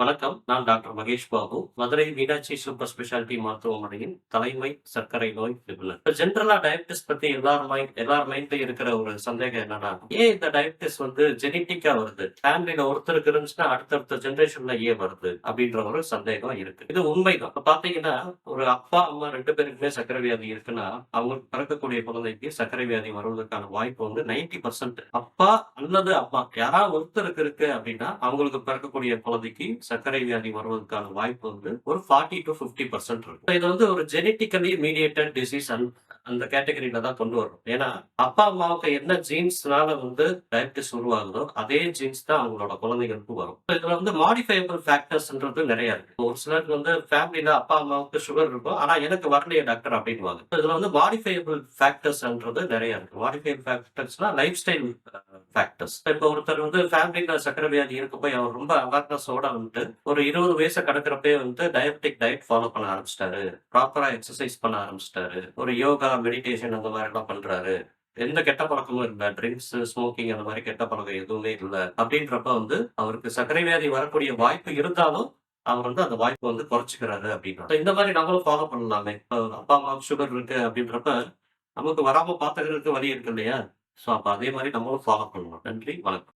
வணக்கம். நான் doctor Mahesh Babu. Madurai Meenakshi super speciality மருத்துவமனையின் தலைமை சர்க்கரை நோய் நிபுணர். இப்ப ஜெனரலா டயபிட்டிஸ் பத்தி எல்லார் மைண்ட்லயும் இருக்கிற ஒரு சந்தேகம் என்னன்னா, ஏன் இந்த டயபிட்டிஸ் வந்து ஜெனடிக்கா வருது? ஃபேமிலில ஒருத்தருக்கு இருந்துச்சுன்னா, அடுத்தடுத்த ஜெனரேஷன்ல ஏன் வருது? அப்படின்ற ஒரு சந்தேகம் இருக்கு. இது உண்மைதான். இப்ப பார்த்தீங்கன்னா, ஒரு அப்பா, அம்மா 2 பேருக்குமே சர்க்கரை வியாதி இருக்குன்னா, அவங்களுக்கு பிறக்கக்கூடிய குழந்தைக்கு சர்க்கரை வியாதி வருவதற்கான வாய்ப்பு வந்து 90% அப்பா அல்லது அம்மா யாராவது ஒருத்தருக்கு இருக்கு அப்படின்னா, அவங்களுக்கு பிறக்கக்கூடிய குழந்தைக்கு சர்க்கரை வியாதி வருவதற்கான வாய்ப்பு வந்து ஒரு 40-50% இருக்கும். இது வந்து ஒரு ஜெனடிக்கலி மீடியேட்டட் டிசீஸ் அந்த கேட்டகரியில தான் கொண்டு வரும். ஏன்னா, அப்பா, அம்மாவுக்கு என்ன ஜீன்ஸ்னால வந்து டயபிட்டிஸ் உருவாகுதோ, அதே ஜீன்ஸ் தான் அவங்களோட குழந்தைகளுக்கும் வரும். இதுல வந்து மாடிஃபையபிள் ஃபேக்டர்ஸ்ன்றது நெறைய இருக்கு. ஒரு சிலருக்கு வந்து ஃபேமிலில அப்பா, அம்மாவுக்கு சுகர் இருக்கும். ஆனா எனக்கு வரலையே டாக்டர் அப்படின்னுவாங்க. இதுல வந்து மாடிஃபையபிள் ஃபேக்டர்ஸ்ன்றது நெறைய இருக்கு. மாடிஃபையபிள் ஃபேக்டர்ஸ்னா லைஃப் ஸ்டைல் ஃபேக்டர்ஸ். இப்ப ஒருத்தர் வந்து ஃபேமிலில சர்க்கரை வியாதி இருக்கப்ப அவர் ரொம்ப அவேர்னஸோட வந்துட்டு ஒரு 20 வயச கடக்கிறப்பயே வந்து டயபெட்டிக் டயட் ஃபாலோ பண்ண ஆரம்பிச்சுட்டாரு. ப்ராப்பரா எக்சர்சைஸ் பண்ண ஆரம்பிச்சுட்டாரு. ஒரு யோகா, மெடிடேஷன் அந்த மாரிலாம் பண்றாரு. எந்த கெட்ட பழக்கமும் இல்ல. ட்ரிங்க்ஸ், ஸ்மோக்கிங் அந்த மாரி கெட்ட பழக்கம் எதுவுமே இல்ல. அப்படின்றப்ப வந்து அவருக்கு சர்க்கரை வியாதி வரக்கூடிய வாய்ப்பு இருந்தாலும், அவர் வந்து அந்த வாய்ப்ப வந்து குறைச்சுக்கிறாரு அப்படின்னா. இந்த மாரி நம்மளும் ஃபாலோ பண்ணலாமே. இப்ப அப்பா, அம்மாவுக்கு சுகர் இருக்கு அப்படின்றப்ப, நமக்கு வராம பாத்துக்கிறதுக்கு வழி இருக்கு இல்லையா? சோ அப்ப அதே மாரி நம்மளும் ஃபாலோ பண்ணலாம். நன்றி, வணக்கம்.